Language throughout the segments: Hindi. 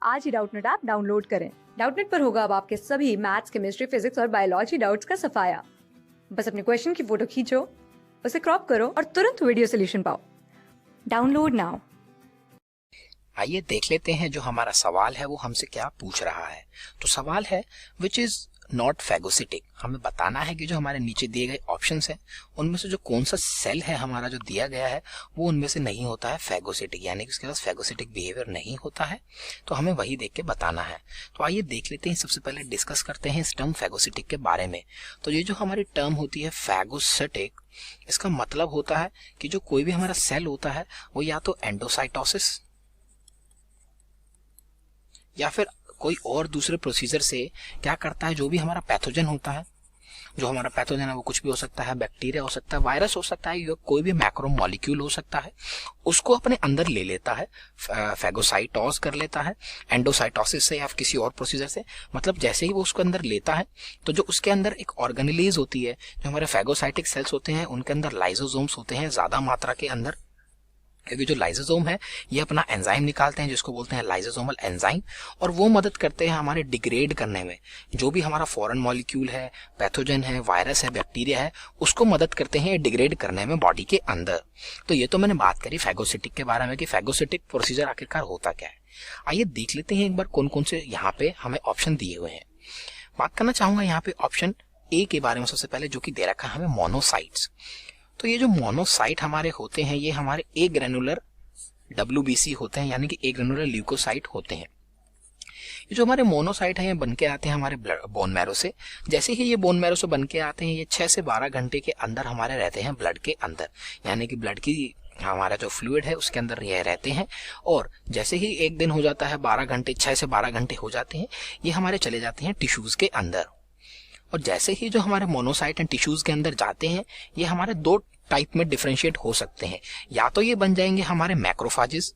आज ही डाउटनेट ऐप डाउनलोड करें। डाउटनेट पर होगा अब आपके सभी मैथ्स, केमिस्ट्री, फिजिक्स और बायोलॉजी डाउट्स का सफाया। बस अपने क्वेश्चन की फोटो खींचो, उसे क्रॉप करो और तुरंत वीडियो सोल्यूशन पाओ। Download now. आइए देख लेते हैं जो हमारा सवाल है वो हमसे क्या पूछ रहा है। तो सवाल है विच इज नॉट फैगोसिटिक। हमें बताना है कि जो हमारे नीचे दिए गए ऑप्शंस हैं उनमें से जो कौन सा सेल है हमारा जो दिया गया है वो उनमें से नहीं होता है फैगोसिटिक, यानी कि उसके पास फैगोसिटिक बिहेवियर नहीं होता है। तो हमें वही देख के बताना है। तो आइए देख लेते हैं। सबसे पहले डिस्कस करते हैं इस टर्म फैगोसिटिक के बारे में। तो ये जो हमारी टर्म होती है फैगोसिटिक, इसका मतलब होता है कि जो कोई भी हमारा सेल होता है वो या तो एंडोसाइटोसिस या फिर कोई और दूसरे प्रोसीजर से क्या करता है, जो भी हमारा पैथोजन होता है, जो हमारा पैथोजन है वो कुछ भी हो सकता है, बैक्टीरिया हो सकता है, वायरस हो सकता है, या कोई भी मैक्रो मॉलिक्यूल हो सकता है, उसको अपने अंदर ले लेता है, फैगोसाइटोस कर लेता है एंडोसाइटोसिस से या किसी और प्रोसीजर से। मतलब जैसे ही वो उसको अंदर लेता है तो जो उसके अंदर एक ऑर्गेनेलीज होती है, जो हमारे फैगोसाइटिक सेल्स होते हैं उनके अंदर लाइसोसोम्स होते हैं ज्यादा मात्रा के अंदर, क्योंकि जो लाइसोसोम है ये अपना एंजाइम निकालते हैं जिसको बोलते हैं लाइसोसोमल एंजाइम, और वो मदद करते हैं हमारे डिग्रेड करने में। जो भी हमारा फॉरेन मॉलिक्यूल है, पैथोजन है, वायरस है, बैक्टीरिया है, उसको मदद करते हैं डिग्रेड करने में बॉडी के अंदर। तो ये तो मैंने बात करी फैगोसिटिक के बारे में कि फैगोसिटिक प्रोसीजर आखिरकार होता क्या है। आइए देख लेते हैं एक बार कौन कौन से यहाँ पे हमें ऑप्शन दिए हुए हैं। बात करना चाहूंगा यहाँ पे ऑप्शन ए के बारे में सबसे पहले, जो कि दे रखा है हमें मोनोसाइट्स। तो ये जो मोनोसाइट हमारे होते हैं ये हमारे ए ग्रेनुलर WBC होते हैं, यानी कि ए ग्रेनुलर ल्यूकोसाइट होते हैं। ये जो हमारे मोनोसाइट हैं ये बन के आते हैं हमारे बोन मैरो से। जैसे ही ये बोन मैरो से बन के आते हैं ये 6 से 12 घंटे के अंदर हमारे रहते हैं ब्लड के अंदर, यानी कि ब्लड की हमारा जो फ्लूइड है उसके अंदर ये रहते हैं। और जैसे ही एक दिन हो जाता है 12 घंटे, 6 से 12 घंटे हो जाते हैं, ये हमारे चले जाते हैं टिश्यूज के अंदर। और जैसे ही जो हमारे मोनोसाइट एंड टिश्यूज के अंदर जाते हैं ये हमारे दो टाइप में डिफरेंशिएट हो सकते हैं। या तो ये बन जाएंगे हमारे मैक्रोफाजेस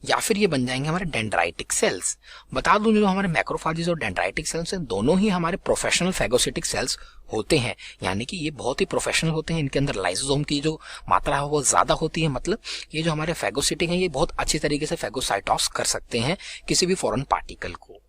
या फिर ये बन जाएंगे हमारे डेंड्राइटिक सेल्स। बता दूं जो हमारे मैक्रोफाजेस और डेंड्राइटिक सेल्स हैं दोनों ही हमारे प्रोफेशनल फैगोसिटिक सेल्स होते हैं, यानी कि ये बहुत ही प्रोफेशनल होते हैं। इनके अंदर लाइसोसोम की जो मात्रा है वो ज्यादा होती है। मतलब ये जो हमारे फैगोसिटिक हैं ये बहुत अच्छी तरीके से फैगोसाइटोस कर सकते हैं किसी भी फॉरेन पार्टिकल को।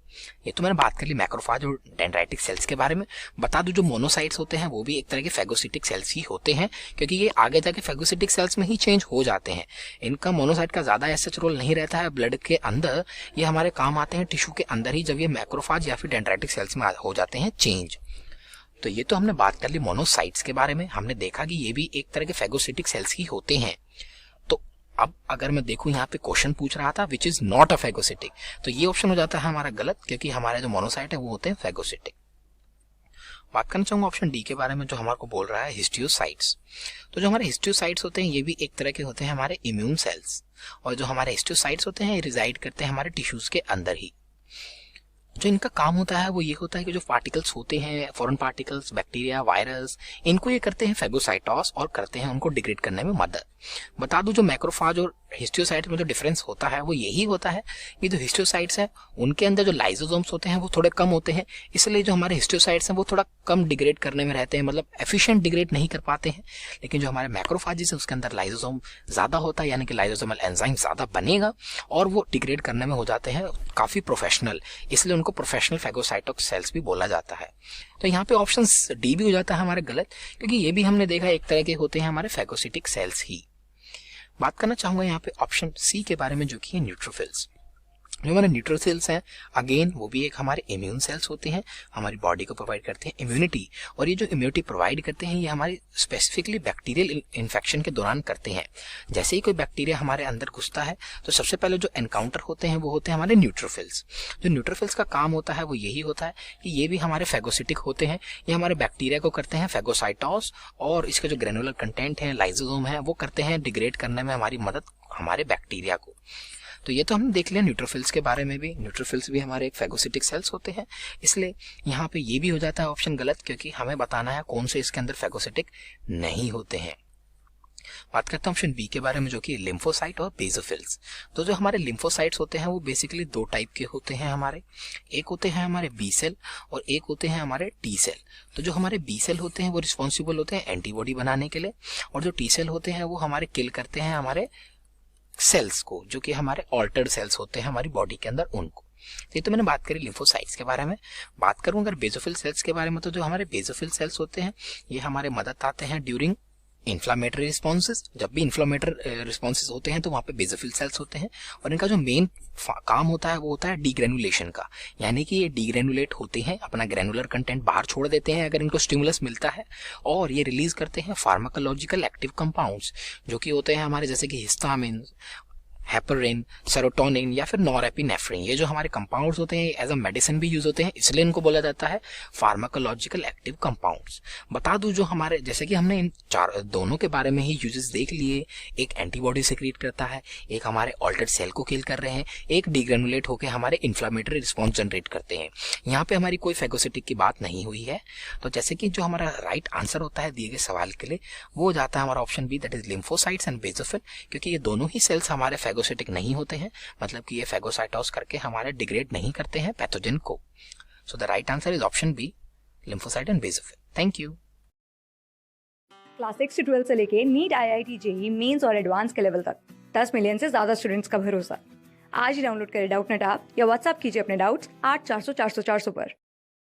ये तो मैंने बात कर ली मैक्रोफाज और डेंड्राइटिक सेल्स के बारे में। बता दूं जो मोनोसाइट्स होते हैं वो भी एक तरह के फैगोसिटिक सेल्स ही होते हैं, क्योंकि ये आगे जाके फैगोसिटिक सेल्स में ही चेंज हो जाते हैं। इनका मोनोसाइट का ज्यादा ऐसा रोल नहीं रहता है ब्लड के अंदर, ये हमारे काम आते हैं टिश्यू के अंदर ही, जब ये मैक्रोफाज या फिर डेंड्राइटिक सेल्स में हो जाते हैं चेंज। तो ये तो हमने बात कर ली मोनोसाइट्स के बारे में। हमने देखा कि ये भी एक तरह के फैगोसिटिक सेल्स ही होते हैं। अब अगर मैं देखूं यहाँ पे क्वेश्चन पूछ रहा था which is not a phagocytic, तो ये ऑप्शन हो जाता है हमारा गलत, क्योंकि हमारे जो मोनोसाइट है वो होते हैं फैगोसिटिक। बात करना चाहूंगा ऑप्शन डी के बारे में, जो हमारे को बोल रहा है हिस्टियोसाइट्स। तो जो हमारे हिस्टियोसाइट्स होते हैं ये भी एक तरह के होते हैं हमारे इम्यून सेल्स, और जो हमारे हिस्टियोसाइट्स होते हैं ये रिजाइड करते हैं हमारे टिश्यूज के अंदर ही। जो इनका काम होता है वो ये होता है कि जो पार्टिकल्स होते हैं, फॉरेन पार्टिकल्स, बैक्टीरिया, वायरस, इनको ये करते हैं फैगोसाइटोस और करते हैं उनको डिग्रेड करने में मदद। बता दूं जो मैक्रोफाज और हिस्टियोसाइट में जो डिफरेंस होता है वो यही होता है कि जो हिस्टियोसाइट्स हैं उनके अंदर जो लाइसोसोम्स होते हैं वो थोड़े कम होते हैं, इसलिए जो हमारे हिस्टियोसाइट्स हैं वो थोड़ा कम डिग्रेड करने में रहते हैं, मतलब एफिशिएंट डिग्रेड नहीं कर पाते हैं। लेकिन जो हमारे मैक्रोफाजेस है उसके अंदर लाइसोसोम ज्यादा होता है, यानी कि लाइसोसोमल एंजाइम ज्यादा बनेगा और वो डिग्रेड करने में हो जाते हैं काफी प्रोफेशनल, इसलिए उनको प्रोफेशनल फैगोसाइटिक सेल्स भी बोला जाता है। तो यहाँ पे ऑप्शन डी भी हो जाता है हमारे गलत, क्योंकि ये भी हमने देखा एक तरह के होते हैं हमारे फैगोसिटिक सेल्स ही। बात करना चाहूंगा यहाँ पे ऑप्शन सी के बारे में, जो कि है न्यूट्रोफिल्स। जो हमारे न्यूट्रोफिल्स हैं अगेन वो भी एक हमारे इम्यून सेल्स होते हैं, हमारी बॉडी को प्रोवाइड करते हैं इम्यूनिटी, और ये जो इम्यूनिटी प्रोवाइड करते हैं ये हमारी स्पेसिफिकली बैक्टीरियल इन्फेक्शन के दौरान करते हैं। जैसे ही कोई बैक्टीरिया हमारे अंदर घुसता है तो सबसे पहले जो एनकाउंटर होते हैं वो होते हैं हमारे न्यूट्रोफिल्स। जो न्यूट्रोफिल्स का काम होता है वो यही होता है कि ये भी हमारे फैगोसिटिक होते हैं, ये हमारे बैक्टीरिया को करते हैं फैगोसाइटोस, और इसका जो ग्रेनुलर कंटेंट है, लाइसोसोम है, वो करते हैं डिग्रेड करने में हमारी मदद हमारे बैक्टीरिया को। तो ये तो हमने देख लिया न्यूट्रोफिल्स के बारे में भी। न्यूट्रोफिल्स भी हमारे एक फैगोसिटिक सेल्स होते हैं, इसलिए यहाँ पे ये भी हो जाता है ऑप्शन गलत, क्योंकि हमें बताना है कौन से इसके अंदर फैगोसिटिक नहीं होते हैं। बात करते हैं ऑप्शन बी के बारे में, जो कि लिम्फोसाइट और बेसोफिल्स। तो जो हमारे लिम्फोसाइट्स होते हैं वो बेसिकली दो टाइप के होते हैं हमारे, एक होते हैं हमारे बी सेल और एक होते हैं हमारे टी सेल। तो जो हमारे बी सेल होते हैं वो रिस्पॉन्सिबल होते हैं एंटीबॉडी बनाने के लिए, और जो टी सेल होते हैं वो हमारे किल करते हैं हमारे सेल्स को, जो कि हमारे ऑल्टर्ड सेल्स होते हैं हमारी बॉडी के अंदर, उनको। ये तो मैंने बात करी लिम्फोसाइट्स के बारे में। बात करूं अगर बेसोफिल सेल्स के बारे में, तो जो हमारे बेसोफिल सेल्स होते हैं ये हमारे मदद आते हैं ड्यूरिंग इन्फ्लामेटरी रिस्पॉन्सेज। जब भी इन्फ्लामेटरी रिस्पॉन्सेज होते हैं तो वहाँ पे बेसोफिल सेल्स होते हैं, और इनका जो मेन काम होता है वो होता है डीग्रेनुलेशन का, यानी कि ये डीग्रेनुलेट होते हैं, अपना ग्रेनुलर कंटेंट बाहर छोड़ देते हैं अगर इनको स्टिमुलस मिलता है, और ये रिलीज करते हैं फार्माकोलॉजिकल एक्टिव कंपाउंड्स, जो कि होते हैं हमारे जैसे कि हिस्टामिन, हेपरिन, सेरोटोनिन या फिर नॉरएपिनेफ्रिन। ये जो हमारे कंपाउंड्स होते हैं एज अ मेडिसिन भी यूज होते हैं, इसलिए इनको बोला जाता है फार्माकोलॉजिकल एक्टिव कंपाउंड्स। बता दूं जो हमारे, जैसे कि हमने इन दोनों के बारे में ही यूजेस देख लिए, एक एंटीबॉडी सिक्रीट करता है, एक हमारे ऑल्टर्ड सेल को किल कर रहे हैं, एक डिग्रेनुलेट होकर हमारे इन्फ्लामेटरी रिस्पॉन्स जनरेट करते हैं। यहाँ पे हमारी कोई फेगोसिटिक की बात नहीं हुई है। तो जैसे कि जो हमारा राइट आंसर होता है दिए गए सवाल के लिए, वो जाता है हमारा option B, that is lymphocytes and basophil, क्योंकि ये दोनों ही सेल्स हमारे फेगोसिटिक नहीं होते हैं, मतलब कि ये फेगोसाइटोस करके हमारे डिग्रेड नहीं करते हैं पैथोजन को। So the right answer is option B, lymphocyte and basophil. Thank you. Class 6 से 12 से लेके नीट, IIT, JEE मेंस और एडवांस के लेवल तक 10 मिलियन से ज्यादा स्टूडेंट्स का भरोसा। आज ही डाउनलोड करें डाउटनेट ऐप या व्हाट्सएप कीजिए अपने डाउट्स 8400 400 400 पर।